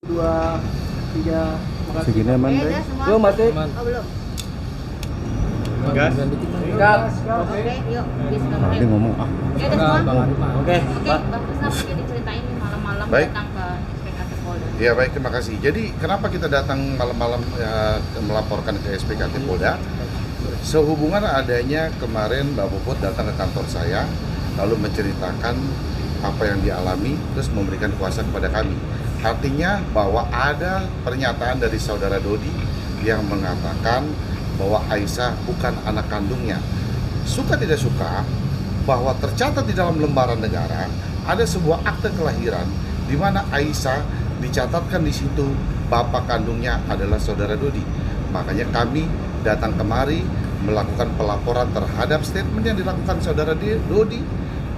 Dua, tiga, makasih. Segini aman, Dek? Yuk, masih. Oh, belum. Gas. Gas. Oke, yuk. Tadi ngomong ah. Ya udah semua. Oke, Pak. Bang Krisna mungkin diceritain nih malam-malam Baik. datang ke SPKT Polda. Ya baik, terima kasih. Jadi kenapa kita datang malam-malam melaporkan ke SPKT Polda? Sehubungan adanya kemarin Mbak Puput datang ke kantor saya, lalu menceritakan apa yang dialami, terus memberikan kuasa kepada kami. Artinya bahwa ada pernyataan dari saudara Dodi yang mengatakan bahwa Aisyah bukan anak kandungnya. Suka tidak suka, bahwa tercatat di dalam lembaran negara ada sebuah akte kelahiran di mana Aisyah dicatatkan di situ bapak kandungnya adalah saudara Dodi. Makanya kami datang kemari melakukan pelaporan terhadap statement yang dilakukan saudara Dodi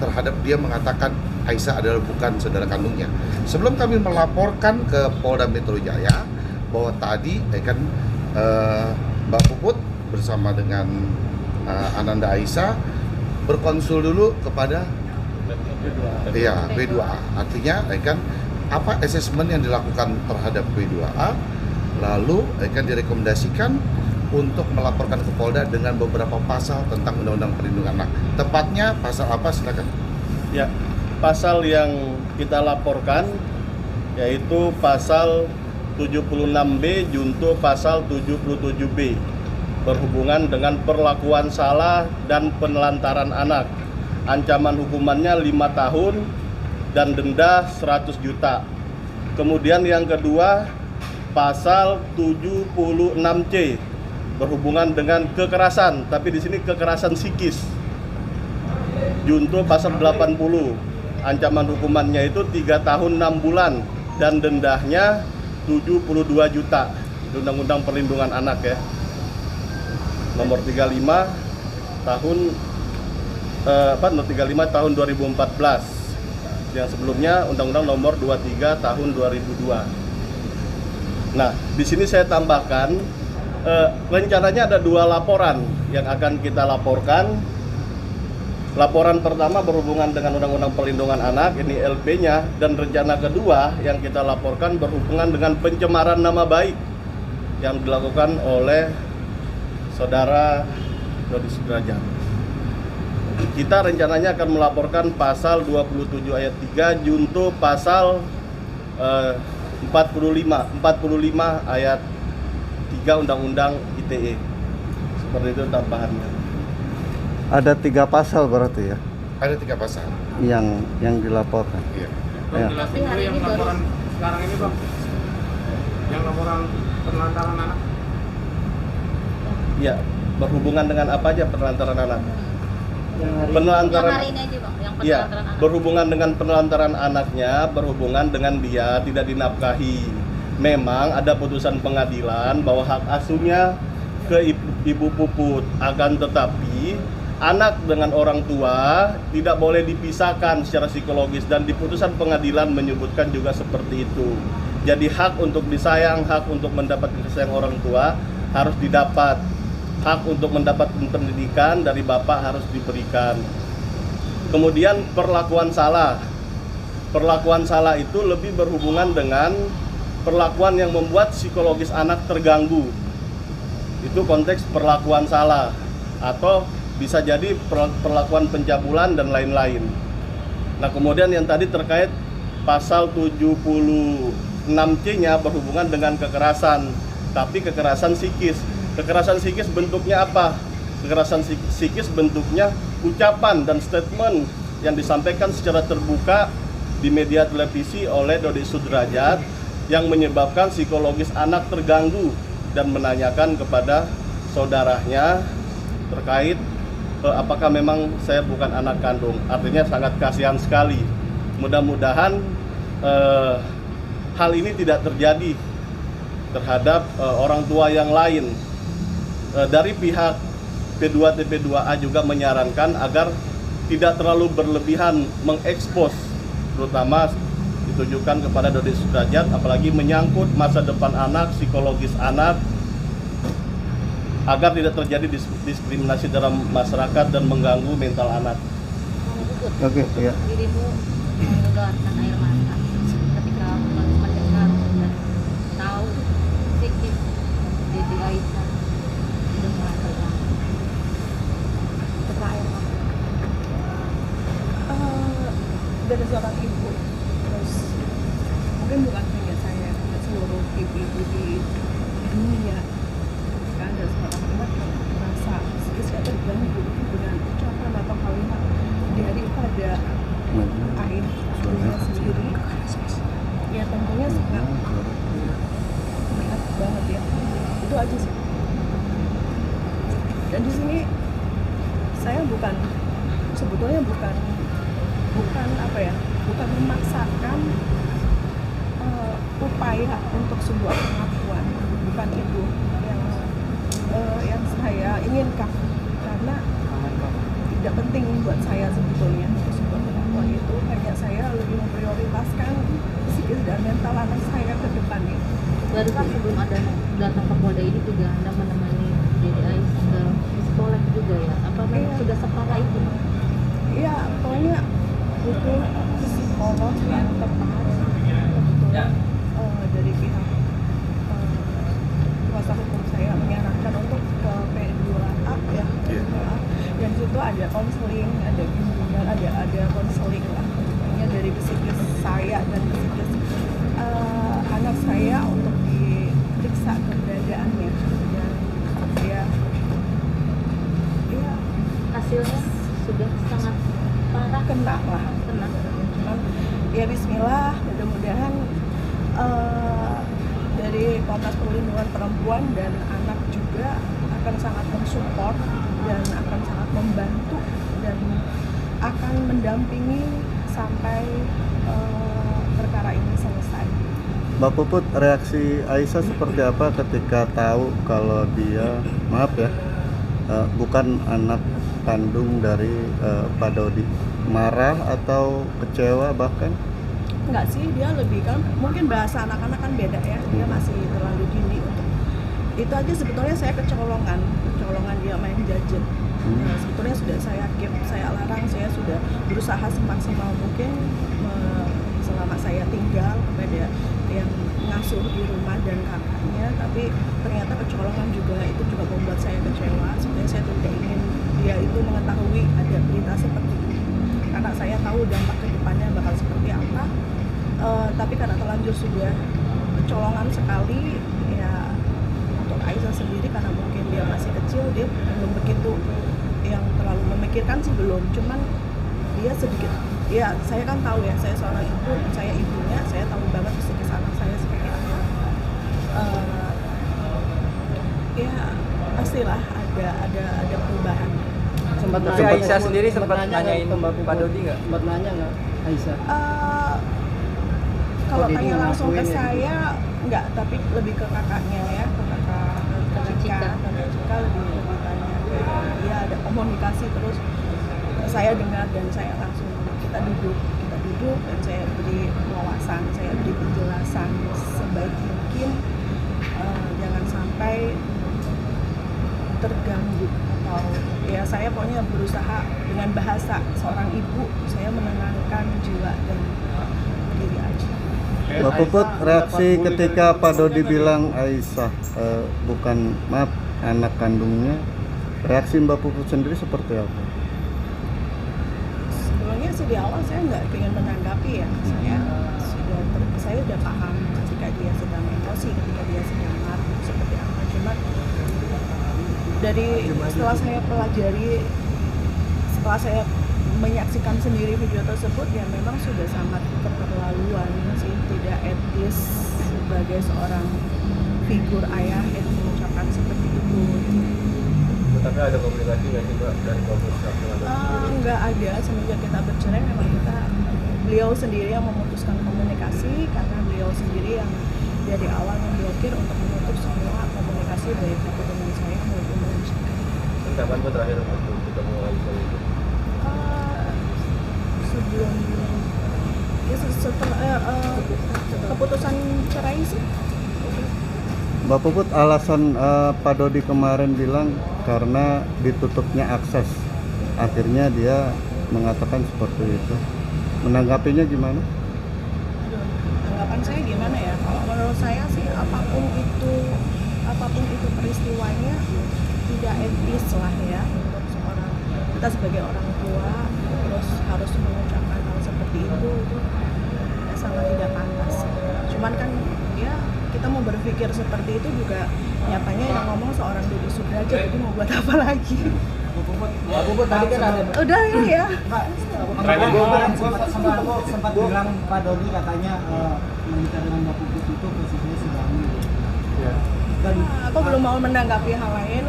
terhadap dia mengatakan Aisyah adalah bukan saudara kandungnya. Sebelum kami melaporkan ke Polda Metro Jaya bahwa tadi Mbak Puput bersama dengan Ananda Aisyah berkonsul dulu kepada B2A. Artinya apa asesmen yang dilakukan terhadap B2A, lalu direkomendasikan untuk melaporkan ke Polda dengan beberapa pasal tentang Undang-Undang Perlindungan Anak. Tepatnya pasal apa, silakan. Ya, pasal yang kita laporkan yaitu pasal 76B junto pasal 77B berhubungan dengan perlakuan salah dan penelantaran anak. Ancaman hukumannya 5 tahun dan denda 100 juta. Kemudian yang kedua pasal 76C berhubungan dengan kekerasan, tapi di sini kekerasan psikis. Junto pasal 80. Ancaman hukumannya itu 3 tahun 6 bulan dan dendanya 72 juta. Undang-Undang Perlindungan Anak ya. Nomor 35 tahun 35 tahun 2014. Yang sebelumnya Undang-Undang Nomor 23 tahun 2002. Nah, di sini saya tambahkan rencananya ada 2 laporan yang akan kita laporkan. Laporan pertama berhubungan dengan Undang-Undang Perlindungan Anak, ini LP-nya, dan rencana kedua yang kita laporkan berhubungan dengan pencemaran nama baik yang dilakukan oleh saudara Dodi Sudrajat. Kita rencananya akan melaporkan pasal 27 ayat 3 junto pasal 45 ayat 3 Undang-Undang ITE. Seperti itu tambahannya. Ada 3 pasal berarti ya Ada 3 pasal. yang dilaporkan. Iya. Ya. Jelasin dulu yang laporan sekarang ini, Bang. Yang laporan penelantaran anak. Ya, berhubungan dengan apa aja penelantaran anak? Yang hari ini aja, Bang, yang Iya, penelantaran anak. berhubungan dengan penelantaran anaknya, berhubungan dengan dia tidak dinafkahi. Memang ada putusan pengadilan bahwa hak asuhnya ke Ibu Puput, akan tetapi anak dengan orang tua tidak boleh dipisahkan secara psikologis, dan di putusan pengadilan menyebutkan juga seperti itu. Jadi hak untuk disayang, hak untuk mendapat kasih sayang orang tua harus didapat. Hak untuk mendapat pendidikan dari bapak harus diberikan. Kemudian perlakuan salah. Perlakuan salah itu lebih berhubungan dengan perlakuan yang membuat psikologis anak terganggu. Itu konteks perlakuan salah, atau bisa jadi perlakuan pencabulan dan lain-lain. Nah, kemudian yang tadi terkait pasal 76C-nya berhubungan dengan kekerasan, tapi kekerasan psikis. Kekerasan psikis bentuknya apa? Kekerasan psikis bentuknya ucapan dan statement yang disampaikan secara terbuka di media televisi oleh Dodi Sudrajat yang menyebabkan psikologis anak terganggu dan menanyakan kepada saudaranya terkait apakah memang saya bukan anak kandung. Artinya sangat kasihan sekali. Mudah-mudahan hal ini tidak terjadi terhadap orang tua yang lain. Dari pihak P2TP2A juga menyarankan agar tidak terlalu berlebihan mengekspos, terutama ditujukan kepada Dodi Sudrajat, apalagi menyangkut masa depan anak, psikologis anak. agar tidak terjadi diskriminasi dalam masyarakat dan mengganggu mental anak. Oke, ya. Dirimu mengeluarkan air mata ketika mendengar dan tahu sikap Dede Aisyah dengan terang. Ketika air mata. Dari seorang ibu, terus mungkin bukan hanya saya, seluruh ibu-ibu di dunia. Ketika ada seorang anak yang merasa psikisnya terganggu dengan ucapan atau kalimat daripada ayahnya sendiri, ya tentunya sangat berat banget ya. Itu aja sih. Dan di sini saya sebetulnya bukan memaksakan upaya untuk sebuah pengakuan, bukan itu yang saya inginkan, karena tidak penting buat saya sebetulnya untuk sebuah pengakuan itu. Hanya saya lebih memprioritaskan psikis dan mental anak saya ke depannya. Barusan sebelum ada datang ke Polda ini juga Anda menemani Dede Aisyah ke psikolog juga ya? Apa memang Iya. sudah separah itu? Iya, pokoknya butuh psikolog yang tepat kebetulan dari pihak kuasa hukum saya menyarankan untuk ke P2A ya. Iya. Dan di situ ada konseling, ada bimbingan, ada konseling lah, pokoknya dari psikis saya dan psikis anak saya untuk diperiksa keberadaannya. Dan ya Hasilnya sudah sangat parah. kena lah. Kena. Cuman ya bismillah, mudah-mudahan dari Komnas Perlindungan Perempuan dan Anak juga akan sangat mensupport dan akan sangat membantu dan akan mendampingi sampai perkara ini selesai. Mbak Puput, reaksi Aisyah seperti apa ketika tahu kalau dia, maaf ya, bukan anak kandung dari Pak Dodi? Marah atau kecewa bahkan? Enggak sih, dia lebih kan mungkin bahasa anak-anak kan beda ya, dia masih terlalu dini untuk itu aja. Sebetulnya saya kecolongan dia main gadget. Ya, sebetulnya sudah saya keep, saya larang, saya sudah berusaha semaksimal mungkin selama saya tinggal kepada yang ngasuh di rumah dan kakaknya, tapi ternyata kecolongan juga itu juga membuat saya kecewa. Sebenarnya saya tidak ingin dia itu mengetahui ada berita seperti ini, karena saya tahu dampak ke depannya bakal seperti apa. Tapi karena terlanjur sudah kecolongan sekali ya, untuk Aisyah sendiri karena mungkin dia masih kecil, dia belum begitu yang terlalu memikirkan sih, belum. Cuman dia sedikit, ya saya kan tahu ya, saya seorang ibu, saya ibunya, saya tahu banget psikis anak saya seperti apa. Ya pastilah ada perubahan. Tapi Aisyah sendiri sempat nanyain Pak Dodi nggak? Sempat nanya nggak Aisyah? Kalau Dodi tanya langsung ke ngelakuin ya? saya enggak, tapi lebih ke kakaknya ya, ke kakak Cika lebih tanya. Ya ada komunikasi terus, saya dengar dan saya langsung kita duduk dan saya beri wawasan, saya beri penjelasan sebaik mungkin, jangan sampai terganggu atau ya, saya pokoknya berusaha dengan bahasa seorang ibu saya menenangkan jiwa dan diri aja. Mbak Puput, reaksi ketika Pak Dodi bilang Aisyah bukan, maaf, anak kandungnya, reaksi Mbak Puput sendiri seperti apa? Sebelumnya sih di awal saya nggak ingin menanggapi ya, saya udah paham ketika dia sedang emosi, ketika dia sedang marah seperti apa. Cuma setelah saya pelajari, setelah saya menyaksikan sendiri video tersebut, ya memang sudah sangat keterlaluan sih, tidak etis sebagai seorang figur ayah yang mengucapkan seperti itu. Tapi ada komunikasi nggak sih Mbak dari Komnas dengan Dodi? Nggak ada, semenjak kita bercerai memang beliau sendiri yang memutuskan komunikasi, karena beliau sendiri yang dari awal memblokir untuk menutup semua komunikasi baik itu dengan saya maupun dengan Cika. Kapan Mbak terakhir waktu ketemu Aisyah itu? Sebelum ya setelah keputusan cerai sih. Mbak Puput, alasan Pak Dodi kemarin bilang karena ditutupnya akses, akhirnya dia mengatakan seperti itu. Menanggapinya gimana? Tanggapan saya gimana ya? Kalau menurut saya sih apapun itu peristiwanya tidak etis lah ya untuk seorang kita sebagai orang tua terus harus mengucapkan hal seperti itu ya sangat tidak pantas. Cuman kan ya kita mau berpikir seperti itu juga nyatanya yang ngomong seorang Dodi Sudrajat, itu mau buat apa lagi? Mbak Puput tadi kan ada Udah ya. sempat bilang Pak Dodi katanya menikah dengan Mbak Puput itu posisinya sudah hamil. Dan Aku belum mau menanggapi hal lain.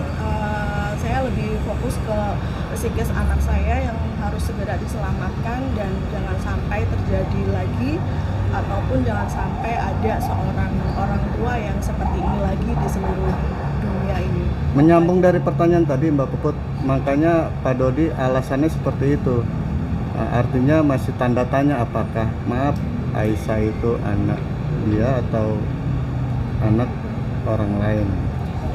Saya lebih fokus ke psikis anak saya yang harus segera diselamatkan dan jangan sampai terjadi lagi ataupun jangan sampai ada seorang orang tua yang seperti ini lagi di seluruh dunia ini. Menyambung dari pertanyaan tadi Mbak Puput, makanya Pak Dodi alasannya seperti itu. Artinya masih tanda tanya apakah Aisyah itu anak dia atau anak orang lain.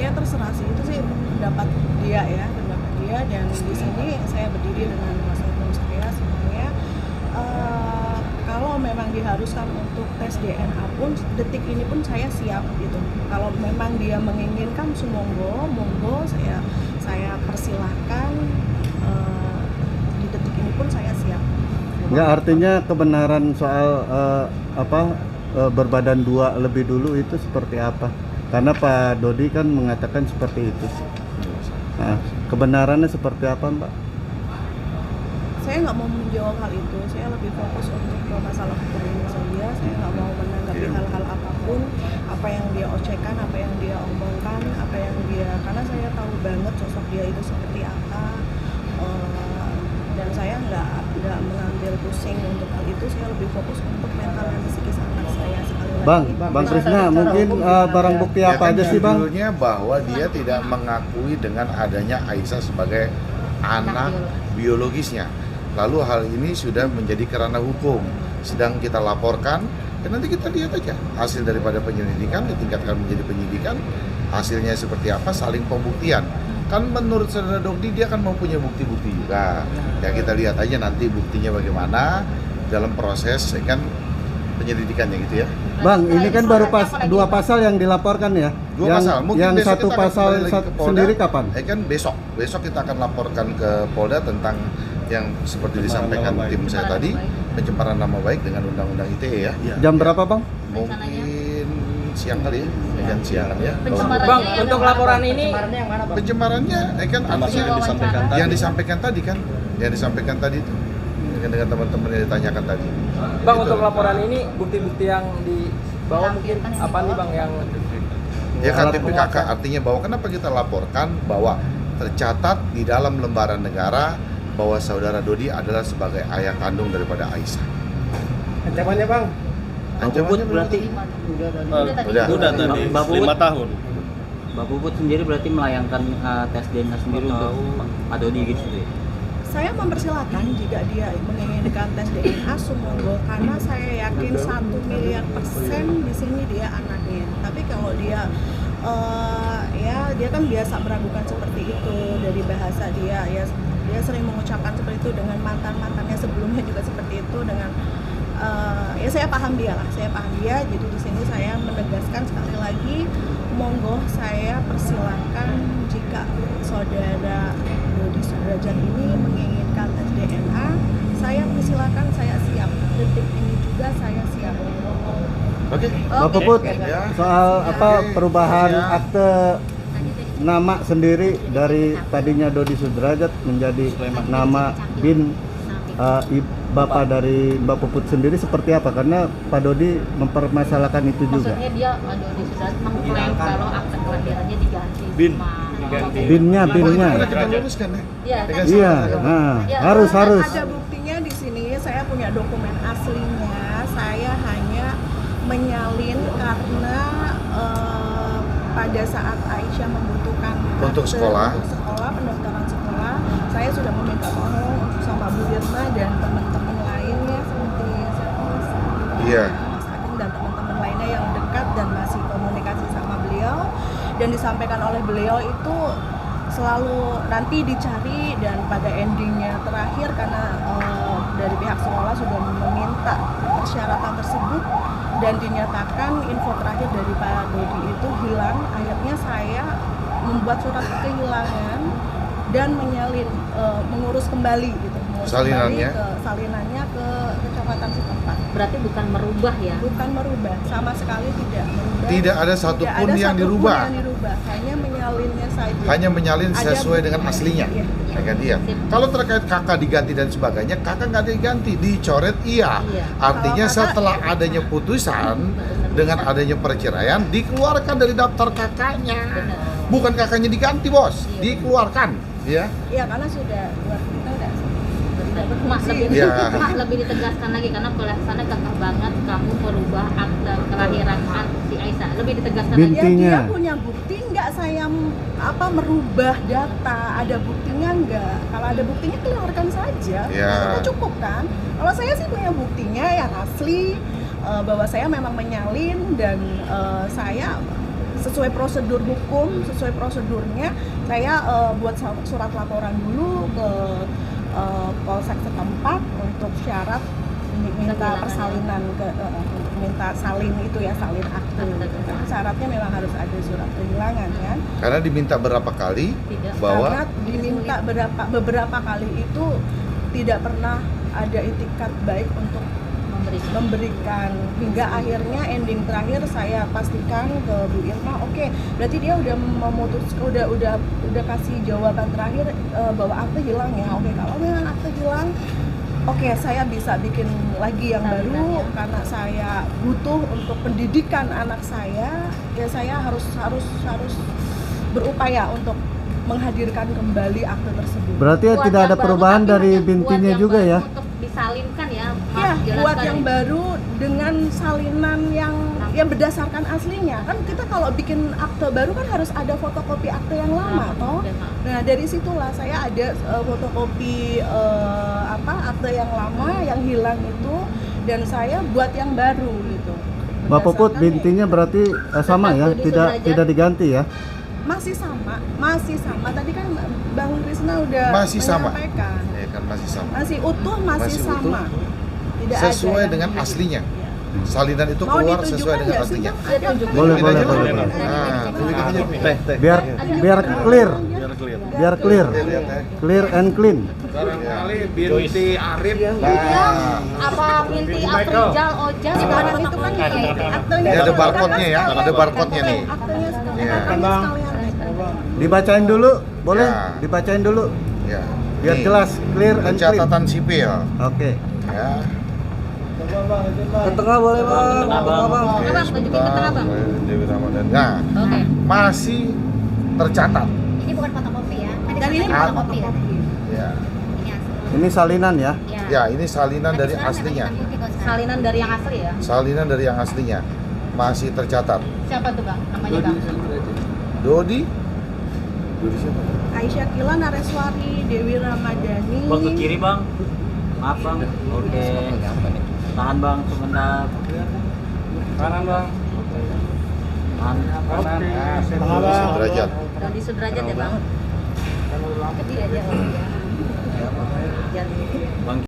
Ya terserah sih, itu sih pendapat dia ya, pendapat dia. Dan di sini saya berdiri dengan kuasa hukum saya sebenarnya. Kalau memang diharuskan untuk tes DNA pun detik ini pun saya siap gitu. Kalau memang dia menginginkan monggo saya persilahkan. Di detik ini pun saya siap. Enggak, artinya kebenaran soal berbadan dua lebih dulu itu seperti apa? Karena Pak Dodi kan mengatakan seperti itu. Nah, kebenarannya seperti apa, Mbak? Saya nggak mau menjawab hal itu. Saya lebih fokus untuk ke masalah hukum ini saja. Saya nggak mau menanggapi hal-hal apapun, apa yang dia ocehkan, apa yang dia omongkan, karena saya tahu banget sosok dia itu seperti apa. Dan saya nggak mengambil pusing untuk hal itu. Saya lebih fokus untuk mental dan psikis anak saya sekali lagi. Bang Krisna, mungkin barang bukti apa aja sih, Bang? Judulnya bahwa dia tidak mengakui dengan adanya Aisyah sebagai anak biologisnya. Lalu hal ini sudah menjadi kerana hukum, sedang kita laporkan. Dan nanti kita lihat aja hasil daripada penyelidikan, ditingkatkan menjadi penyidikan, hasilnya seperti apa, saling pembuktian. Kan menurut saudara Dodi dia kan mempunyai bukti-bukti juga. Ya kita lihat aja nanti buktinya bagaimana dalam proses kan penyelidikannya gitu ya. Bang, ini kan baru dua pasal yang dilaporkan ya. Dua pasal. Mungkin yang besok satu kita akan pasal kembali lagi ke Polda. sendiri kapan? Kan besok kita akan laporkan ke Polda tentang yang seperti disampaikan tim saya tadi, pencemaran nama baik dengan undang-undang ITE ya. Jam berapa, Bang? Mungkin siang kali ya, jam siangan ya. Bang, untuk laporan ini Pencemarannya kan artinya yang disampaikan tadi kan, yang disampaikan tadi itu dengan teman-teman yang ditanyakan tadi. Bang, Gitu. untuk laporan ini bukti-bukti yang dibawa mungkin apa nih Bang yang Ya KTPKK artinya bahwa kenapa kita laporkan bahwa tercatat di dalam lembaran negara bahwa saudara Dodi adalah sebagai ayah kandung daripada Aisyah. ancamannya Bang? Ancamannya berarti udah tadi 5 tahun. Mbak Puput sendiri berarti melayangkan tes DNA sendiri untuk Pak Dodi gitu ya? Saya mempersilahkan jika dia menginginkan tes DNA sumonggo, karena saya yakin 1 miliar % di sini dia anaknya. Tapi kalau dia dia kan biasa meragukan seperti itu dari bahasa dia sering mengucapkan seperti itu dengan mantannya sebelumnya juga seperti itu dengan saya paham dia. Jadi di sini saya menegaskan sekali lagi, monggo saya persilahkan jika saudara Dodi Sudrajat ini menginginkan tes DNA, saya persilahkan, saya siap. Detik ini juga saya siap. Oke. Mbak Puput, soal perubahan akte nama sendiri dari tadinya Dodi Sudrajat menjadi nama bin Bapak dari Mbak Puput sendiri seperti apa? Karena Pak Dodi mempermasalahkan itu juga. Maksudnya dia Dodi Sudrajat mengklaim kalau akte kelahirannya diganti. Binnya. Kita luruskan ya. Iya, harus. Ada buktinya di sini, saya punya dokumen aslinya. Saya hanya menyalin karena pada saat Aisyah membutuhkan Untuk akte sekolah. pendaftaran sekolah, saya sudah meminta tolong sama Bu Dirma dan teman-teman lainnya seperti Iya. Mas Agung dan teman-teman lainnya yang dekat dan masih komunikasi sama beliau. dan disampaikan oleh beliau itu selalu nanti dicari, dan pada endingnya terakhir karena dari pihak sekolah sudah meminta persyaratan tersebut dan dinyatakan info terakhir dari Pak Dodi itu hilang, akhirnya saya membuat surat kehilangan dan mengurus kembali gitu, Salinannya? salinannya ke kecamatan setempat. Berarti bukan merubah ya? Bukan merubah, sama sekali tidak merubah. Tidak ada satupun yang dirubah. Hanya menyalinnya saja. Hanya menyalin Ada sesuai dengan buktinya. aslinya. Iya. Ya, dia. Kalau terkait kakak diganti dan sebagainya, kakak nggak diganti, dicoret iya. Iya. Artinya Kalau kakak- setelah adanya putusan, dengan adanya perceraian, dikeluarkan dari daftar kakaknya. Bukan kakaknya diganti, bos, dikeluarkan. Ya. Iya, karena sudah kita udah Mak lebih, Iya. Mak lebih ditegaskan lagi karena pelaksana kekeh banget kamu merubah akte kelahiran si Aisyah. Lebih ditegaskan lagi. Ya, Intinya. dia punya bukti nggak saya merubah data, ada buktinya nggak? Kalau ada buktinya keluarkan saja, Ya. itu cukup kan? Kalau saya sih punya buktinya yang asli, bahwa saya memang menyalin dan saya sesuai prosedur hukum, sesuai prosedurnya saya buat surat laporan dulu ke polsek setempat untuk syarat minta persalinan minta salin itu ya, salin akte. Syaratnya memang harus ada surat kehilangan kan. Karena diminta berapa kali bahwa Karena diminta beberapa kali itu tidak pernah ada itikat baik untuk memberikan, hingga akhirnya ending terakhir saya pastikan ke Bu Irma, oke, berarti dia udah udah kasih jawaban terakhir bahwa akte hilang ya. Oke, kalau memang akte hilang, oke, saya bisa bikin lagi yang baru karena saya butuh untuk pendidikan anak saya. Ya saya harus berupaya untuk menghadirkan kembali akte tersebut. Berarti ya Buat tidak yang ada baru, perubahan tapi dari buat bintinya yang juga baru ya? Untuk disalinkan ya. Mas, Ya, jelaskan buat yang ya. baru dengan salinan yang berdasarkan aslinya. Kan kita kalau bikin akte baru kan harus ada fotokopi akte yang lama, toh. Nah, dari situlah saya ada fotokopi akte yang lama yang hilang itu, dan saya buat yang baru gitu. Mbak Puput, Berdasarkan bintinya berarti sama ya, tidak diganti ya? masih sama. Tadi kan Bang Krisna udah Masih sama. menyampaikan. ya kan masih sama. Masih utuh, masih Masih utuh. sama. Tidak Sesuai ada yang dengan hilang. aslinya. Iya. Salinan itu Mau keluar ditunjukkan sesuai dengan nggak sih, aslinya. Bang? Ada. Boleh, Tunjukin boleh, aja. boleh. Nah, tunjukin aja. Biar clear, Biar clear. biar clear, Lihat ya. clear and clean. Barangkali Binti Arif. Nah, Apa Binti Afrizal Ojal Sekarang itu kan aktenya ini ada sudah barcode-nya ya, sekalian. ada barcode-nya nih. Aktenya sekalian. Iya. Aktenya sekalian. Dibacain dulu, boleh? Ya. Dibacain dulu, Ya. biar Nih, jelas, clear and clean. catatan sipil. Oke. Ya. Ke tengah boleh bang. Tengah, Bang. Tunjukin ke tengah, Bang. Dewi Ramadan. Nah, Oke. masih tercatat. Ini bukan fotokopi ya. Dan ini fotokopi ya. Ya. Ini asli. Ini salinan ya? Ya, ini salinan dari Tapi sekarang aslinya. nggak hitam putih kok sekarang. Salinan dari yang asli ya. Salinan dari yang aslinya masih tercatat. Siapa tuh Bang? Namanya Bang? Dodi. Dodi siapa? Aisyah Kila Nareswari, Dewi Ramadhani. Bang ke kiri bang. Maaf bang. Oke. Tahan bang sebentar. Kanan bang. Tahan. Kanan. Sudrajat. Dodi Sudrajat ya Bang? Kecil aja. Bang